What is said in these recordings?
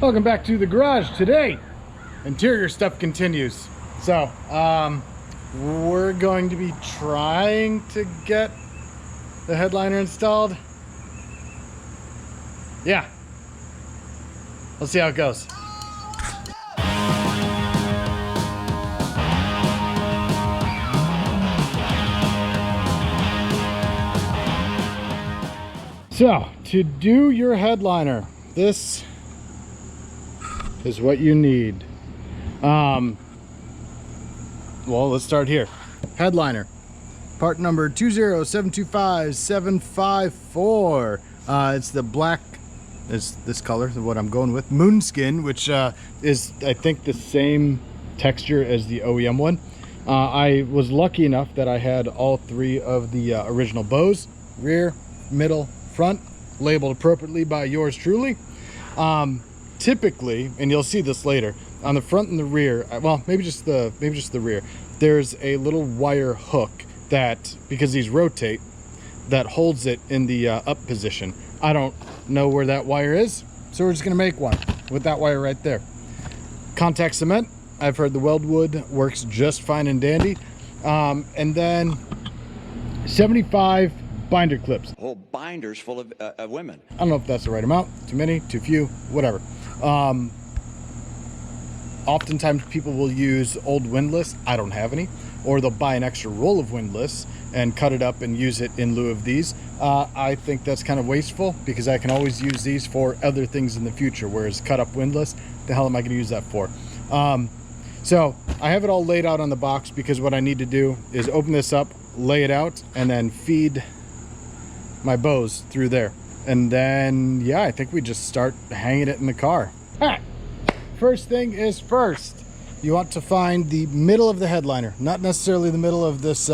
Welcome back to the garage. Today, interior stuff continues. So, we're going to be trying to get the headliner installed. Yeah. Let's see how it goes. So, to do your headliner, this is what you need. Well, let's start here. Headliner, part number 20725-754. It's the black, is this color, what I'm going with, Moonskin, which is, I think, the same texture as the OEM one. I was lucky enough that I had all three of the original bows, rear, middle, front, labeled appropriately by yours truly. Typically, and you'll see this later, on the front and the rear, well, maybe just the rear, there's a little wire hook that, because these rotate, that holds it in the up position. I don't know where that wire is, so we're just gonna make one with that wire right there. Contact cement, I've heard the Weldwood works just fine and dandy. And then 75 binder clips. Whole binders full of women. I don't know if that's the right amount, too many, too few, whatever. Oftentimes people will use old windlace. I don't have any. Or they'll buy an extra roll of windlace and cut it up and use it in lieu of these. I think that's kind of wasteful because I can always use these for other things in the future, whereas cut up windlace, the hell am I going to use that for? So I have it all laid out on the box because what I need to do is open this up, lay it out, and then feed my bows through there. And then, yeah, I think we just start hanging it in the car. All right, first thing is first. You want to find the middle of the headliner, not necessarily the middle of this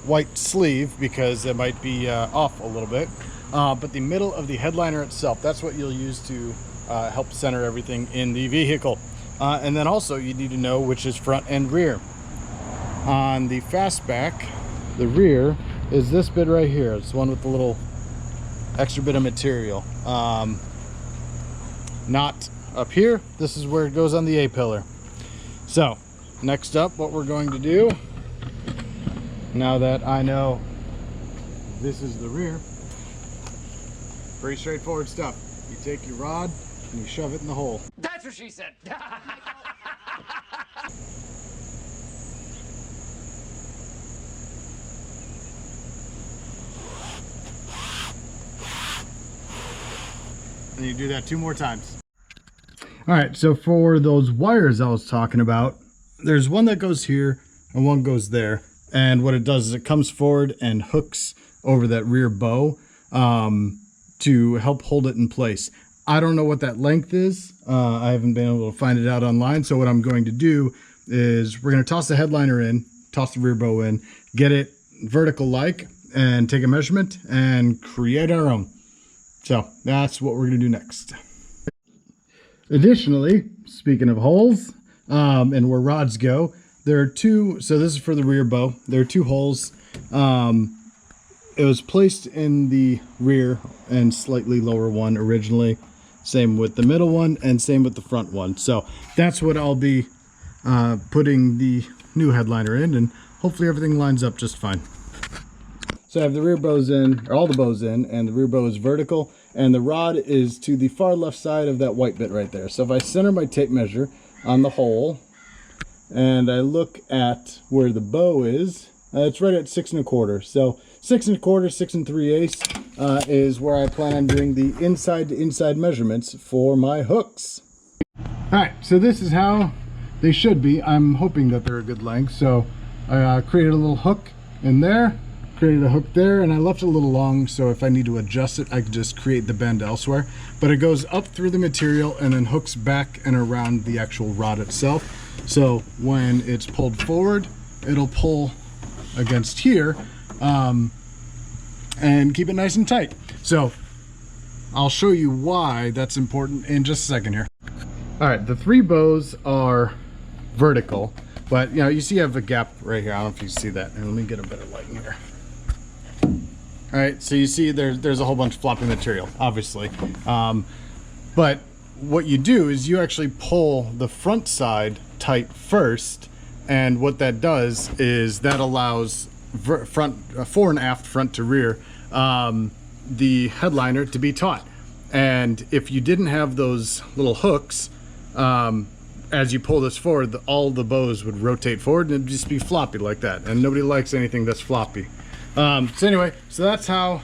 white sleeve because it might be off a little bit, but the middle of the headliner itself. That's what you'll use to help center everything in the vehicle. And then also you need to know which is front and rear. On the Fastback, the rear is this bit right here. It's the one with the little extra bit of material. Not up here. This is where it goes on the A-pillar. So next up, what we're going to do, now that I know this is the rear, pretty straightforward stuff. You take your rod and you shove it in the hole. That's what she said. And you do that 2 more times. All right, so for those wires I was talking about, there's one that goes here and one goes there. And what it does is it comes forward and hooks over that rear bow to help hold it in place. I don't know what that length is. I haven't been able to find it out online. So what I'm going to do is we're going to toss the headliner in, toss the rear bow in, get it vertical like, and take a measurement and create our own. So that's what we're going to do next. Additionally, speaking of holes and where rods go, there are 2. So this is for the rear bow. There are 2 holes. It was placed in the rear and slightly lower one originally. Same with the middle one and same with the front one. So that's what I'll be putting the new headliner in, and hopefully everything lines up just fine. So I have the rear bows in, or all the bows in, and the rear bow is vertical, and the rod is to the far left side of that white bit right there. So if I center my tape measure on the hole, and I look at where the bow is, it's right at 6 1/4. So 6 1/4, 6 3/8 is where I plan on doing the inside to inside measurements for my hooks. All right, so this is how they should be. I'm hoping that they're a good length. So I created a little hook in there, created a hook there, and I left it a little long, so if I need to adjust it, I can just create the bend elsewhere. But it goes up through the material and then hooks back and around the actual rod itself. So when it's pulled forward, it'll pull against here and keep it nice and tight. So I'll show you why that's important in just a second here. All right, the 3 bows are vertical, but you know, you see I have a gap right here. I don't know if you see that. And let me get a better light in here. All right, so you see there's a whole bunch of floppy material, obviously. But what you do is you actually pull the front side tight first, and what that does is that allows fore and aft, front to rear, the headliner to be taut. And if you didn't have those little hooks, as you pull this forward, all the bows would rotate forward and it'd just be floppy like that, and nobody likes anything that's floppy. So anyway, so that's how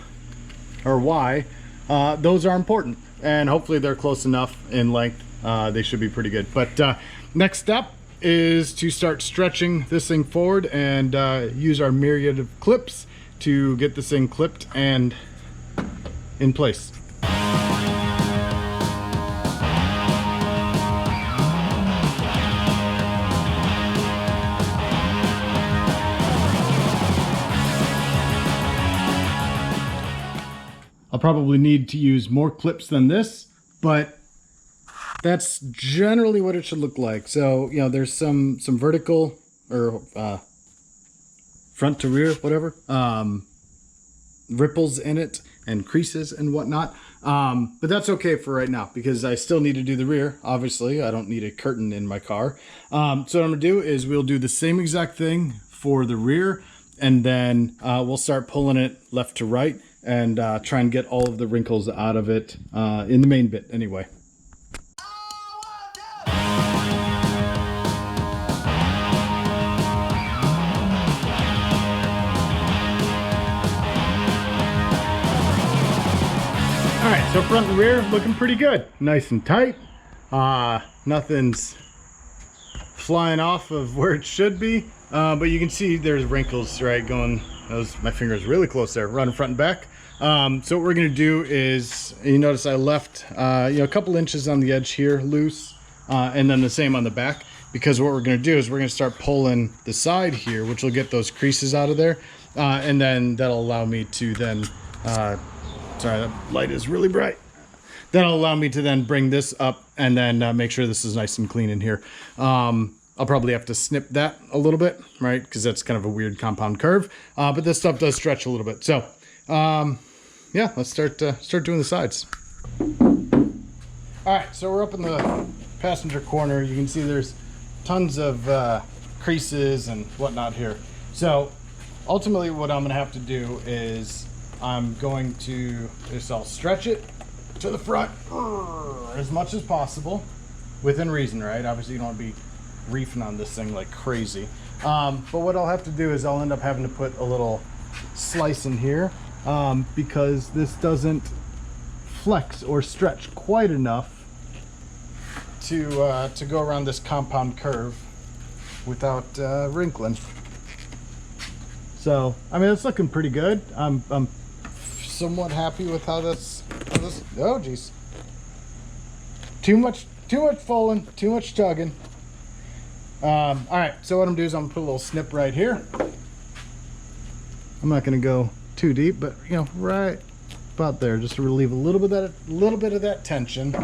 or why those are important, and hopefully they're close enough in length. They should be pretty good. But next step is to start stretching this thing forward and use our myriad of clips to get this thing clipped and in place. I'll probably need to use more clips than this, but that's generally what it should look like. So, you know, there's some vertical or front to rear, whatever, ripples in it and creases and whatnot. But that's okay for right now because I still need to do the rear. Obviously, I don't need a curtain in my car. So what I'm gonna do is we'll do the same exact thing for the rear, and then we'll start pulling it left to right and try and get all of the wrinkles out of it in the main bit anyway. All right, so front and rear looking pretty good, nice and tight. Nothing's flying off of where it should be, but you can see there's wrinkles, right, going. My finger's really close there, running front and back. So what we're gonna do is, you notice I left a couple inches on the edge here loose, and then the same on the back, because what we're gonna do is we're gonna start pulling the side here, which will get those creases out of there, and then that'll allow me to then, sorry, that light is really bright. That'll allow me to then bring this up and then make sure this is nice and clean in here. I'll probably have to snip that a little bit, right? Because that's kind of a weird compound curve. But this stuff does stretch a little bit. So, yeah, let's start doing the sides. All right, so we're up in the passenger corner. You can see there's tons of creases and whatnot here. So, ultimately, what I'm gonna have to do is I'm going to I'll stretch it to the front as much as possible, within reason, right? Obviously, you don't want to be reefing on this thing like crazy, but what I'll have to do is I'll end up having to put a little slice in here because this doesn't flex or stretch quite enough to go around this compound curve without wrinkling. So I mean, it's looking pretty good. I'm somewhat happy with how this. Oh geez, too much falling, too much tugging. All right, so what I'm doing is I'm gonna put a little snip right here. I'm not gonna go too deep, but you know, right about there, just to relieve a little bit of that tension.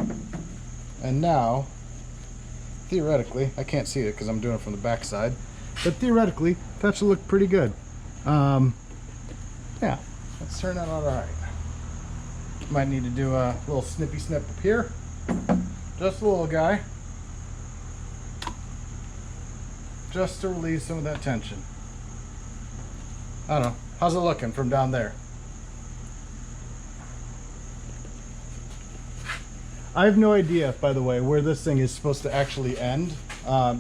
And now, theoretically, I can't see it because I'm doing it from the back side, but theoretically, that should look pretty good. Yeah, let's turn that out all right. Might need to do a little snippy snip up here, just a little guy. Just to relieve some of that tension. I don't know. How's it looking from down there? I have no idea, by the way, where this thing is supposed to actually end,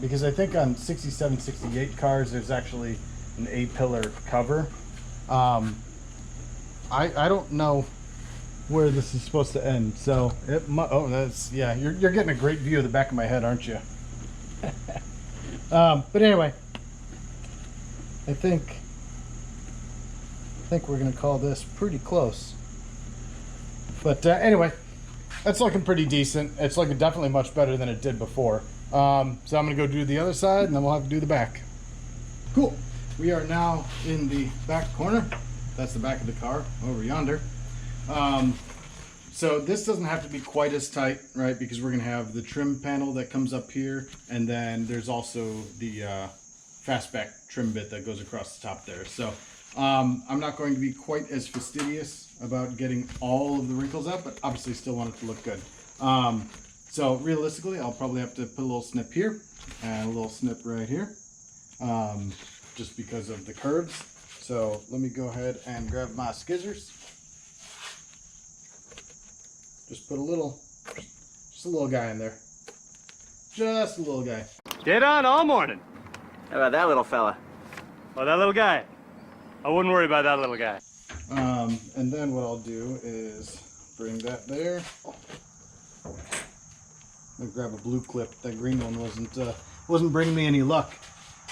because I think on 67, 68 cars, there's actually an A-pillar cover. I don't know where this is supposed to end, so it might. Oh, that's, yeah. You're getting a great view of the back of my head, aren't you? But anyway, I think we're gonna call this pretty close. But anyway, that's looking pretty decent. It's looking definitely much better than it did before. So I'm gonna go do the other side, and then we'll have to do the back. Cool. We are now in the back corner. That's the back of the car over yonder. So this doesn't have to be quite as tight, right? Because we're gonna have the trim panel that comes up here, and then there's also the fastback trim bit that goes across the top there. So I'm not going to be quite as fastidious about getting all of the wrinkles out, but obviously still want it to look good. So realistically, I'll probably have to put a little snip here and a little snip right here, just because of the curves. So let me go ahead and grab my scissors. Just put just a little guy in there. Just a little guy. Dead on all morning. How about that little fella? Well, that little guy. I wouldn't worry about that little guy. And then what I'll do is bring that there. I'm gonna grab a blue clip. That green one wasn't bringing me any luck.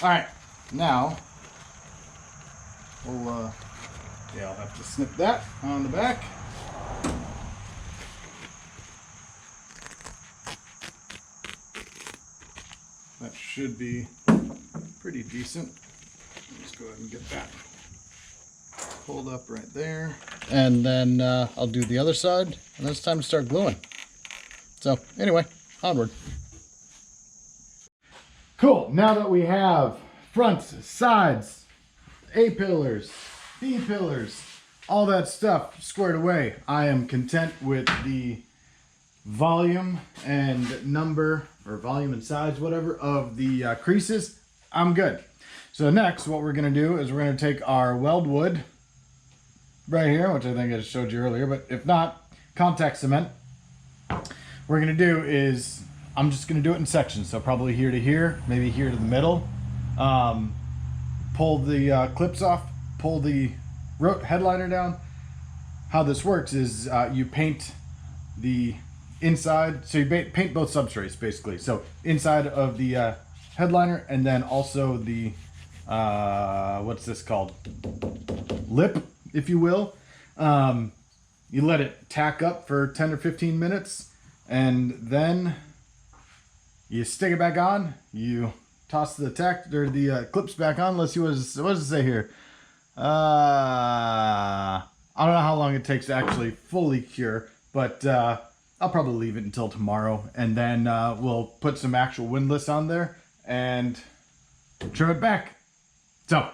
All right, now we'll I'll have to snip that on the back. That should be pretty decent. Let's go ahead and get that pulled up right there. And then I'll do the other side, and then it's time to start gluing. So anyway, onward. Cool, now that we have fronts, sides, A-pillars, B-pillars, all that stuff squared away, I am content with the volume and number, or volume and size, whatever, of the creases. I'm good. So next, what we're gonna do is we're gonna take our weld wood right here, which I think I just showed you earlier, but if not, contact cement. What we're gonna do is, I'm just gonna do it in sections, so probably here to here, maybe here to the middle. Pull the clips off, pull the headliner down. How this works is you paint the inside, so you paint both substrates basically. So inside of the headliner, and then also the what's this called? Lip, if you will. You let it tack up for 10 or 15 minutes, and then you stick it back on. You toss the clips back on. Let's see what does it say here. I don't know how long it takes to actually fully cure, but I'll probably leave it until tomorrow, and then we'll put some actual windlace on there and trim it back. So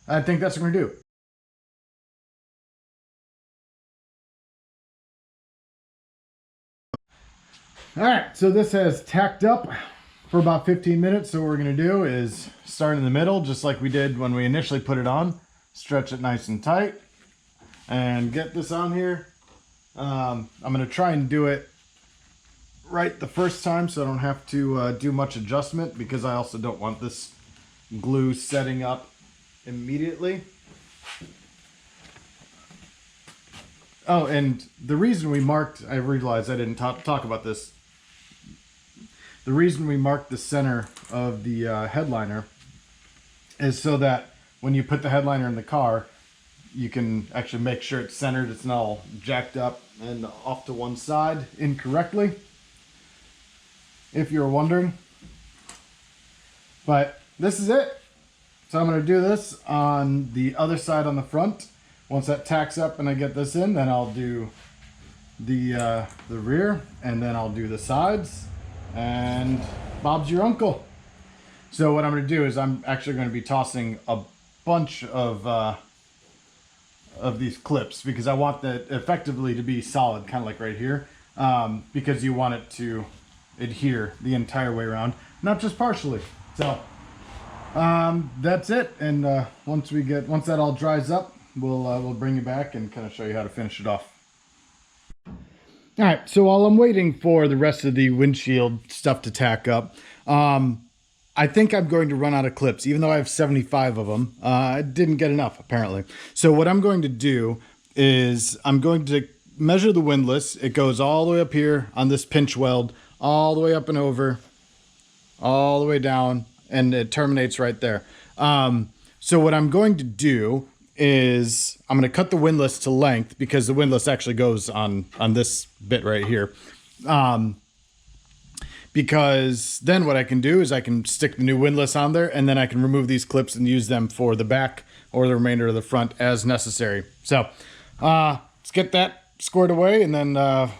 I think that's what we're gonna do. All right, so this has tacked up for about 15 minutes. So what we're gonna do is start in the middle, just like we did when we initially put it on. Stretch it nice and tight and get this on here. I'm gonna try and do it right the first time, so I don't have to do much adjustment, because I also don't want this glue setting up immediately. Oh, and the reason we marked, I realized I didn't talk about this. The reason we marked the center of the headliner is so that when you put the headliner in the car, you can actually make sure it's centered, it's not all jacked up and off to one side incorrectly, if you're wondering. But this is it. So I'm going to do this on the other side on the front. Once that tacks up and I get this in, then I'll do the rear, and then I'll do the sides, and Bob's your uncle. So what I'm going to do is I'm actually going to be tossing a bunch of these clips, because I want that effectively to be solid, kind of like right here, because you want it to adhere the entire way around, not just partially. So that's it. And once that all dries up, we'll bring you back and kind of show you how to finish it off. All right, so while I'm waiting for the rest of the windshield stuff to tack up, I think I'm going to run out of clips, even though I have 75 of them. I didn't get enough, apparently. So what I'm going to do is I'm going to measure the windlass. It goes all the way up here on this pinch weld, all the way up and over, all the way down, and it terminates right there. So what I'm going to do is I'm going to cut the windlass to length, because the windlass actually goes on this bit right here. Because then what I can do is I can stick the new windlass on there, and then I can remove these clips and use them for the back or the remainder of the front as necessary. So let's get that squared away, and then by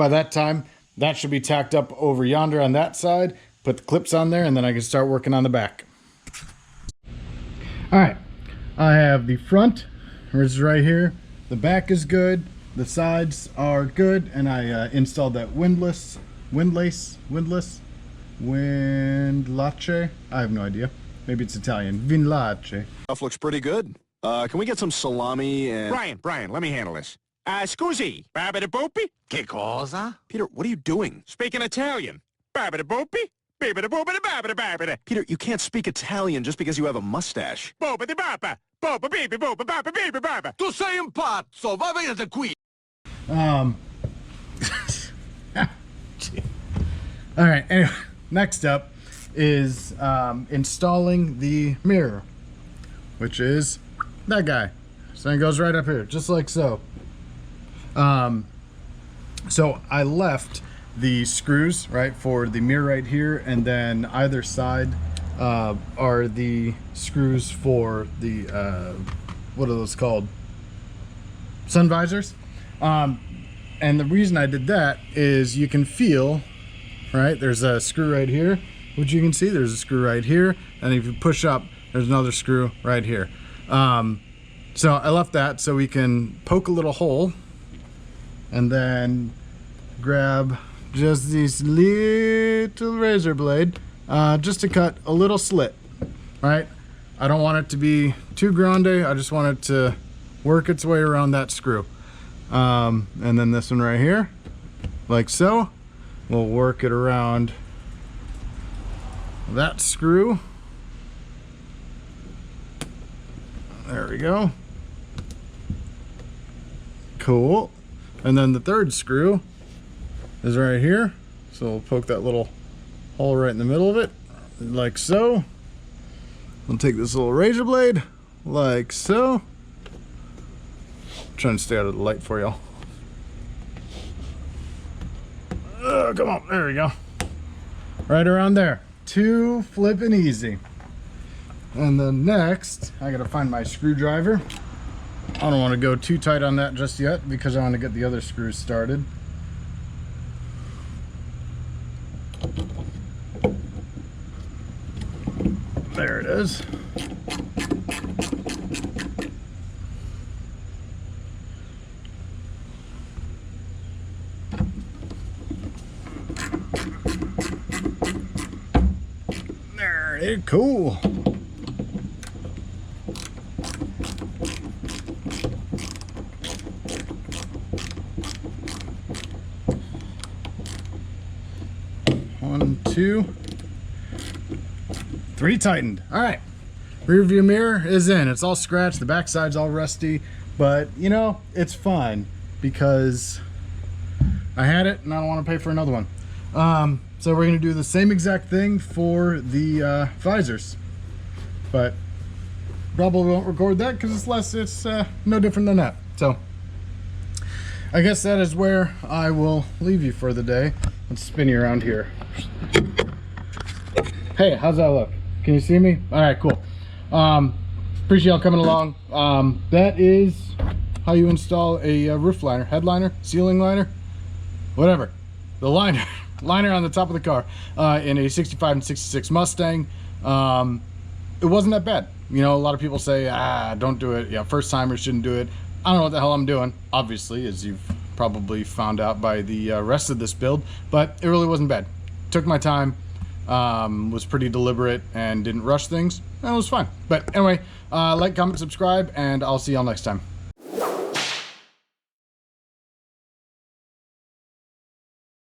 that time, that should be tacked up over yonder on that side. Put the clips on there, and then I can start working on the back. All right, I have the front, which is right here. The back is good. The sides are good, and I installed that windlace. I have no idea. Maybe it's Italian. Windlace. Stuff looks pretty good. Can we get some salami and... Brian, let me handle this. Scusi, babidi-boopy? Che cosa? Peter, what are you doing? Speaking Italian. Babidi-boopy? Bibidi-boopidi-babidi-babidi. Peter, you can't speak Italian just because you have a mustache. Boopidi-bapa. Boop-a-beep-a-boop-a-bapa-beep-a-bapa. Tu sei un pazzo, va via da qui. All right, anyway, next up is installing the mirror, which is that guy. So it goes right up here, just like so. So I left the screws, right, for the mirror right here, and then either side are the screws for the, what are those called? Sun visors. And the reason I did that is you can feel, right, there's a screw right here, which you can see, there's a screw right here, and if you push up, there's another screw right here. So I left that so we can poke a little hole and then grab just this little razor blade just to cut a little slit, right? I don't want it to be too grande, I just want it to work its way around that screw. And then this one right here, like so, we'll work it around that screw. There we go. Cool. And then the third screw is right here. So we'll poke that little hole right in the middle of it, like so. We'll take this little razor blade, like so. I'm trying to stay out of the light for y'all. Come on, there we go. Right around there. Too flippin' easy. And then next, I gotta find my screwdriver. I don't want to go too tight on that just yet because I want to get the other screws started. There it is. There it is. Cool. One, two, three tightened. All right, rear view mirror is in. It's all scratched, the back side's all rusty, but you know, it's fine because I had it and I don't want to pay for another one. So we're gonna do the same exact thing for the visors, but probably won't record that because it's no different than that. So I guess that is where I will leave you for the day. Let's spin you around here. Hey, how's that look? Can you see me? All right, cool. Appreciate y'all coming along. That is how you install a roof liner, headliner, ceiling liner, whatever. The liner on the top of the car in a 65 and 66 Mustang. It wasn't that bad. You know, a lot of people say, don't do it. Yeah, first timers shouldn't do it. I don't know what the hell I'm doing, obviously, as you've probably found out by the rest of this build, but it really wasn't bad. Took my time, was pretty deliberate and didn't rush things, and it was fine. But anyway, like, comment, subscribe, and I'll see y'all next time.